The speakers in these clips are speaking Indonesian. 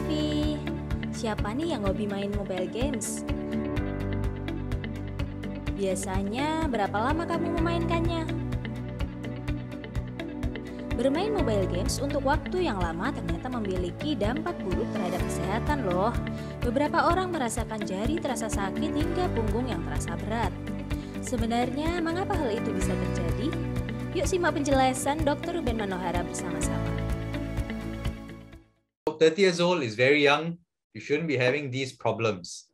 TV. Siapa nih yang hobi main mobile games? Biasanya berapa lama kamu memainkannya? Bermain mobile games untuk waktu yang lama ternyata memiliki dampak buruk terhadap kesehatan loh. Beberapa orang merasakan jari terasa sakit hingga punggung yang terasa berat. Sebenarnya mengapa hal itu bisa terjadi? Yuk simak penjelasan Dr. Ruben Manohara bersama-sama. 30 years old is very young. You shouldn't be having these problems.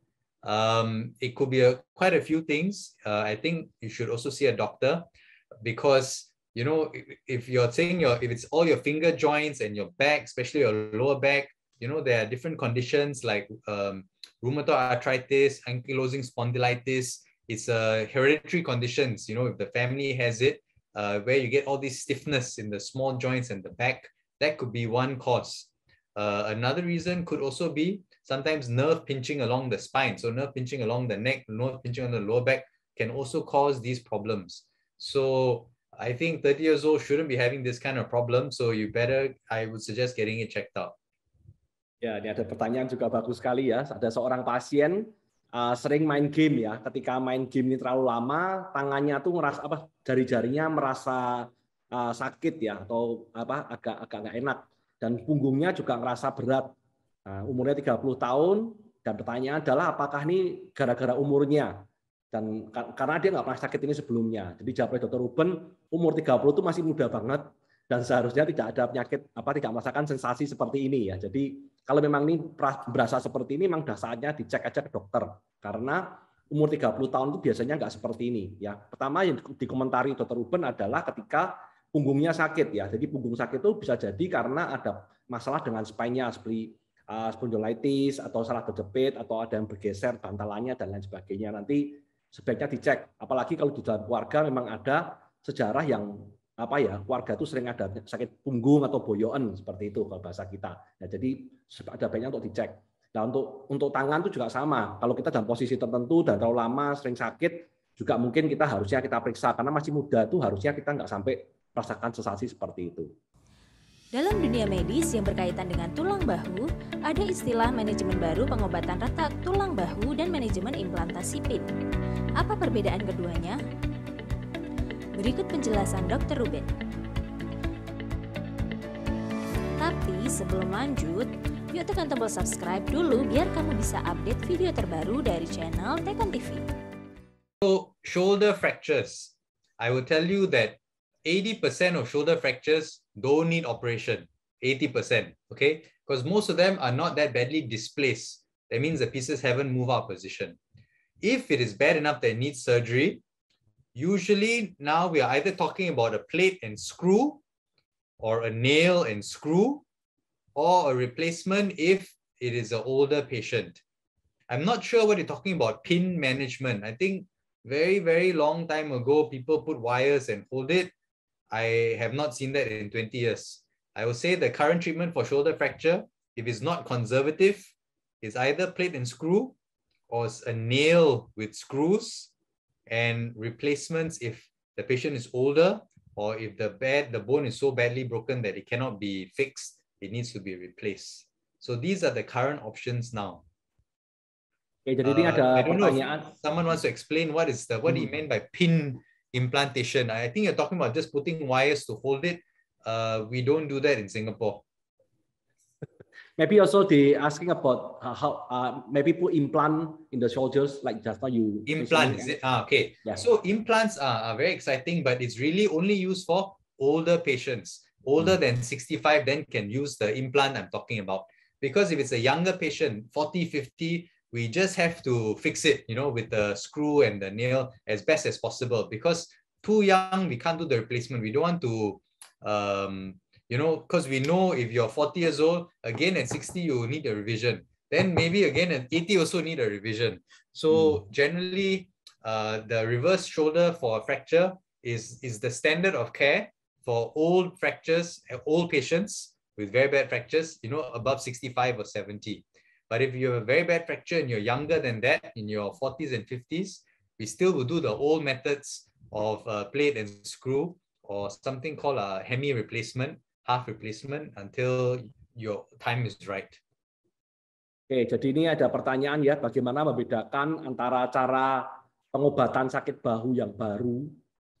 It could be quite a few things. I think you should also see a doctor because, you know, if you're saying if it's all your finger joints and your back, especially your lower back, you know, there are different conditions like rheumatoid arthritis, ankylosing spondylitis. It's hereditary conditions, you know, if the family has it, where you get all this stiffness in the small joints and the back, that could be one cause. Another reason could also be sometimes nerve pinching along the spine. So nerve pinching along the neck, nerve pinching on the lower back can also cause these problems. So I think 30 years old shouldn't be having this kind of problem. So I would suggest getting it checked out. Ya, ini ada pertanyaan juga bagus sekali ya. Ada seorang pasien sering main game ya. Ketika main game ini terlalu lama, tangannya tuh ngerasa jari-jarinya merasa sakit ya atau agak nggak enak. Dan punggungnya juga ngerasa berat. Umurnya 30 tahun, dan pertanyaan adalah apakah ini gara-gara umurnya? Dan karena dia nggak pernah sakit ini sebelumnya. Jadi jawab Dr. Ruben, umur 30 itu masih muda banget, dan seharusnya tidak ada penyakit, tidak merasakan sensasi seperti ini ya. Jadi kalau memang ini berasa seperti ini, memang sudah saatnya dicek aja ke dokter. Karena umur 30 tahun itu biasanya nggak seperti ini. Ya. Pertama yang dikomentari Dr. Ruben adalah ketika punggungnya sakit ya. Jadi punggung sakit itu bisa jadi karena ada masalah dengan spine-nya seperti spondylitis atau salah terjepit atau ada yang bergeser bantalannya dan lain sebagainya. Nanti sebaiknya dicek. Apalagi kalau di dalam keluarga memang ada sejarah yang keluarga itu sering ada sakit punggung atau boyoan seperti itu kalau bahasa kita. Nah, jadi ada baiknya untuk dicek. Nah, untuk tangan itu juga sama. Kalau kita dalam posisi tertentu dan terlalu lama sering sakit, juga mungkin harusnya kita periksa karena masih muda tuh harusnya kita nggak sampai merasakan sensasi seperti itu. Dalam dunia medis yang berkaitan dengan tulang bahu, ada istilah manajemen baru pengobatan retak tulang bahu dan manajemen implantasi PIN. Apa perbedaan keduanya? Berikut penjelasan Dr. Ruben. Tapi sebelum lanjut, yuk tekan tombol subscribe dulu biar kamu bisa update video terbaru dari channel Tekon TV. So, shoulder fractures. I will tell you that 80% of shoulder fractures don't need operation. 80%, okay? Because most of them are not that badly displaced. That means the pieces haven't moved out of position. If it is bad enough that it needs surgery, usually now we are either talking about a plate and screw, or a nail and screw, or a replacement if it is an older patient. I'm not sure what you're talking about, pin management. I think very, very long time ago, people put wires and hold it. I have not seen that in 20 years. I would say the current treatment for shoulder fracture, if it's not conservative, is either plate and screw or a nail with screws, and replacements if the patient is older or if the bone is so badly broken that it cannot be fixed, it needs to be replaced. So these are the current options now. Oke, jadi ini ada I don't know pertanyaan. If someone wants to explain what do you mean by pin implantation. I think you're talking about just putting wires to hold it. We don't do that in Singapore. Maybe also they asking about how maybe put implant in the shoulders like just now you. Implant, is it? Okay. Yeah. So implants are very exciting, but it's really only used for older patients. Older than 65 then can use the implant I'm talking about. Because if it's a younger patient, 40, 50, we just have to fix it, you know, with the screw and the nail as best as possible. Because too young, we can't do the replacement. We don't want to, you know, because we know if you're 40 years old, again at 60, you need a revision. Then maybe again at 80 also need a revision. So generally, the reverse shoulder for fracture is the standard of care for old fractures, old patients with very bad fractures, you know, above 65 or 70. But if you have a very bad fracture and you're younger than that, in your 40s and 50s, we still will do the old methods of plate and screw, or something called a hemi replacement, half replacement, until your time is right. Oke, jadi ini ada pertanyaan ya, bagaimana membedakan antara cara pengobatan sakit bahu yang baru,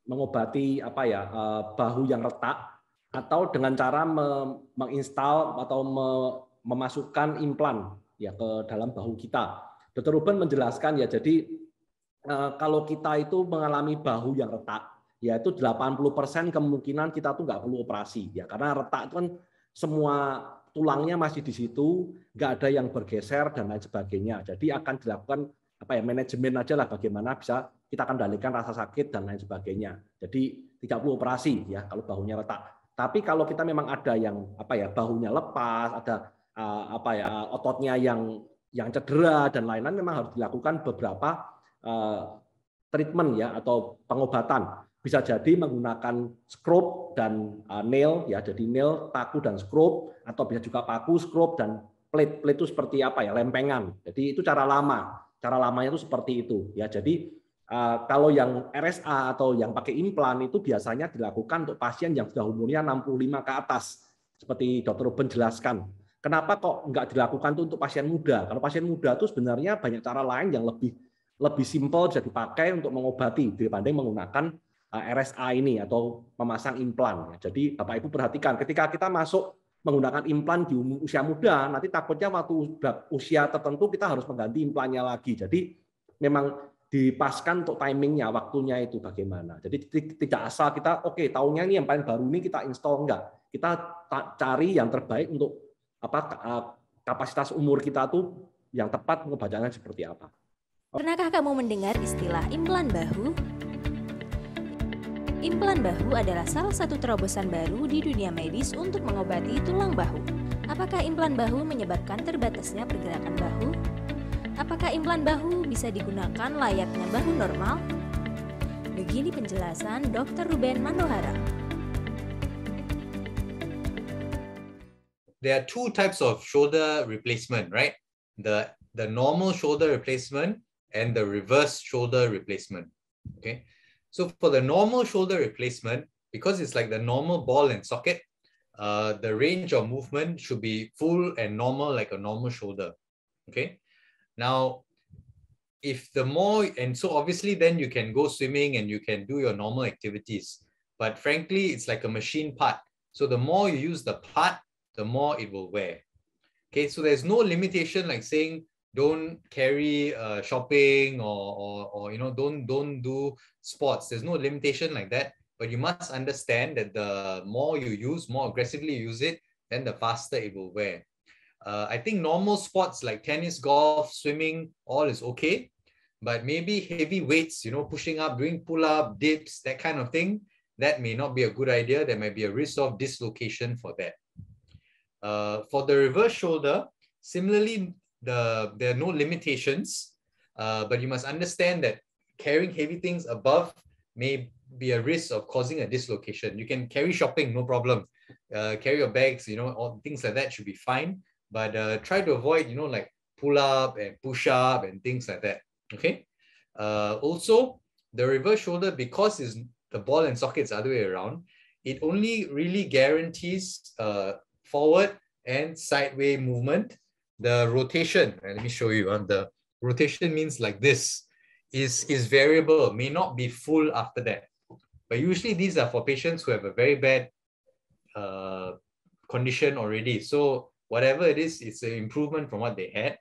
mengobati bahu yang retak, atau dengan cara menginstal atau memasukkan implan ya ke dalam bahu kita. Dr. Ruben menjelaskan ya, jadi kalau kita itu mengalami bahu yang retak, yaitu 80% kemungkinan kita tuh nggak perlu operasi ya, karena retak itu kan semua tulangnya masih di situ, nggak ada yang bergeser dan lain sebagainya. Jadi akan dilakukan manajemen aja lah, bagaimana bisa kita kendalikan rasa sakit dan lain sebagainya. Jadi tidak perlu operasi ya kalau bahunya retak. Tapi kalau kita memang ada yang bahunya lepas, ada ototnya yang cedera dan lain-lain, memang harus dilakukan beberapa treatment ya atau pengobatan. Bisa jadi menggunakan scrub dan nail ya, jadi nail, paku dan scrub, atau bisa juga paku, scrub dan plate. Plate itu seperti lempengan. Jadi itu cara lama. Cara lamanya itu seperti itu ya. Jadi kalau yang RSA atau yang pakai implan itu biasanya dilakukan untuk pasien yang sudah umurnya 65 ke atas. Seperti Dr. Ruben jelaskan. Kenapa kok nggak dilakukan itu untuk pasien muda? Kalau pasien muda itu sebenarnya banyak cara lain yang lebih simpel bisa dipakai untuk mengobati dibanding menggunakan RSA ini atau memasang implan. Jadi Bapak Ibu perhatikan, ketika kita masuk menggunakan implan di usia muda, nanti takutnya waktu usia tertentu kita harus mengganti implannya lagi. Jadi memang dipaskan untuk timingnya, waktunya itu bagaimana. Jadi tidak asal kita, tahunnya ini yang paling baru ini kita install, enggak. Kita cari yang terbaik untuk kapasitas umur kita tuh yang tepat pengobatannya seperti apa. Pernahkah kamu mendengar istilah implan bahu? Implan bahu adalah salah satu terobosan baru di dunia medis untuk mengobati tulang bahu. Apakah implan bahu menyebabkan terbatasnya pergerakan bahu? Apakah implan bahu bisa digunakan layaknya bahu normal? Begini penjelasan Dr. Ruben Mandohara. There are two types of shoulder replacement, right? The normal shoulder replacement and the reverse shoulder replacement. Okay. So for the normal shoulder replacement, because it's like the normal ball and socket, the range of movement should be full and normal like a normal shoulder. Okay. Now, so obviously then you can go swimming and you can do your normal activities. But frankly, it's like a machine part. So the more you use the part, the more it will wear. Okay. So there's no limitation like saying, don't carry shopping or don't do sports. There's no limitation like that. But you must understand that the more you use, more aggressively you use it, then the faster it will wear. I think normal sports like tennis, golf, swimming, all is okay. But maybe heavy weights, pushing up, doing pull-up, dips, that kind of thing, that may not be a good idea. There might be a risk of dislocation for that. For the reverse shoulder, similarly, there are no limitations, but you must understand that carrying heavy things above may be a risk of causing a dislocation. You can carry shopping, no problem. Carry your bags, all things like that should be fine. But try to avoid, like pull up and push up and things like that. Okay. Also, the reverse shoulder, because the ball and sockets are the other way around, it only really guarantees forward and sideways movement. The rotation, let me show you. The rotation means like this, is variable, may not be full after that. But usually these are for patients who have a very bad condition already. So whatever it is, it's an improvement from what they had.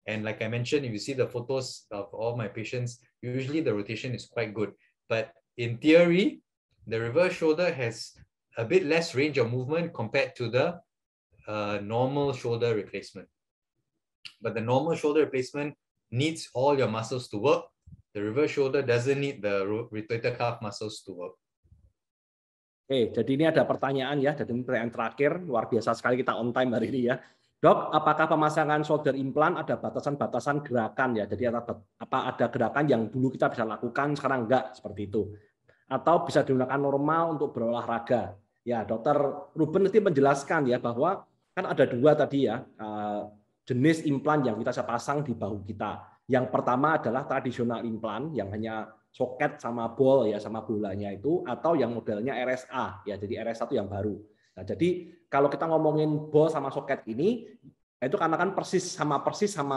And like I mentioned, if you see the photos of all my patients, usually the rotation is quite good. But in theory, the reverse shoulder has a bit less range of movement compared to the normal shoulder replacement. But the normal shoulder replacement needs all your muscles to work. The reverse shoulder doesn't need the rotator cuff muscles to work. Oke, jadi ini ada pertanyaan ya, jadi pertanyaan terakhir, luar biasa sekali kita on time hari ini ya. Dok, apakah pemasangan shoulder implant ada batasan-batasan gerakan ya? Jadi ada gerakan yang dulu kita bisa lakukan, sekarang enggak, seperti itu. Atau bisa digunakan normal untuk berolahraga. Ya, Dr. Ruben nanti menjelaskan ya bahwa kan ada dua tadi ya, jenis implan yang kita bisa pasang di bahu kita. Yang pertama adalah tradisional implan yang hanya soket sama ball ya, sama bolanya itu, atau yang modelnya RSA ya, jadi RSA itu yang baru. Nah, jadi kalau kita ngomongin ball sama soket ini, Itu karena kan persis sama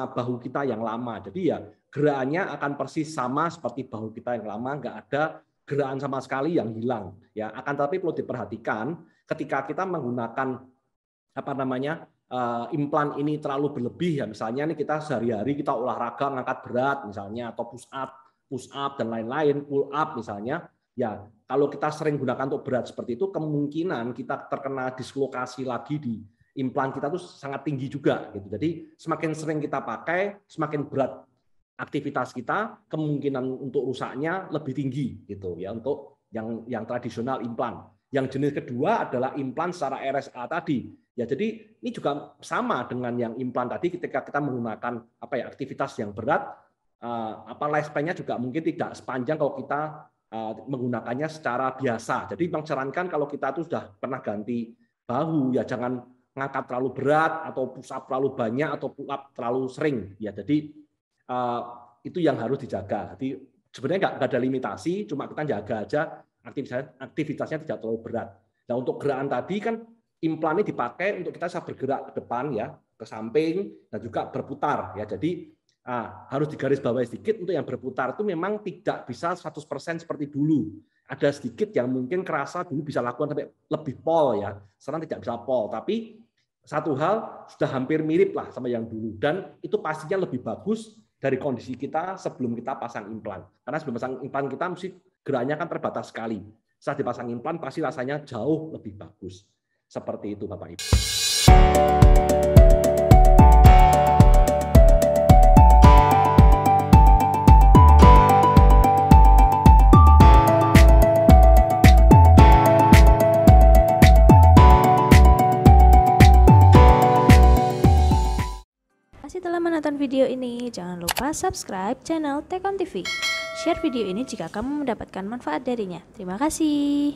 bahu kita yang lama. Jadi ya gerakannya akan persis sama seperti bahu kita yang lama, nggak ada gerakan sama sekali yang hilang. Ya, akan tetapi perlu diperhatikan ketika kita menggunakan implan ini terlalu berlebih ya, misalnya nih kita sehari-hari kita olahraga ngangkat berat misalnya, atau push up dan lain-lain, pull up misalnya, ya kalau kita sering gunakan untuk berat seperti itu, kemungkinan kita terkena dislokasi lagi di implan kita tuh sangat tinggi juga gitu. Jadi semakin sering kita pakai, semakin berat aktivitas kita, kemungkinan untuk rusaknya lebih tinggi gitu ya, untuk yang tradisional implan. Yang jenis kedua adalah implan secara RSA tadi. Ya, jadi ini juga sama dengan yang implan tadi, ketika kita menggunakan aktivitas yang berat, lifespan-nya juga mungkin tidak sepanjang kalau kita menggunakannya secara biasa. Jadi memang sarankan kalau kita tuh sudah pernah ganti bahu, ya jangan ngangkat terlalu berat atau push up terlalu banyak atau pull up terlalu sering. Ya, jadi itu yang harus dijaga. Jadi sebenarnya nggak ada limitasi, cuma kita jaga aja aktivitasnya tidak terlalu berat. Nah, untuk gerakan tadi kan implan ini dipakai untuk kita bisa bergerak ke depan ya, ke samping dan juga berputar ya. Jadi harus digarisbawahi sedikit, untuk yang berputar itu memang tidak bisa 100% seperti dulu. Ada sedikit yang mungkin kerasa dulu bisa lakukan sampai lebih pol ya. Sekarang tidak bisa pol, tapi satu hal sudah hampir mirip lah sama yang dulu, dan itu pastinya lebih bagus dari kondisi kita sebelum kita pasang implan. Karena sebelum pasang implan kita mesti geraknya kan terbatas sekali. Setelah dipasang implan pasti rasanya jauh lebih bagus. Seperti itu Bapak Ibu. Setelah menonton video ini, jangan lupa subscribe channel Tekon TV. Share video ini jika kamu mendapatkan manfaat darinya. Terima kasih.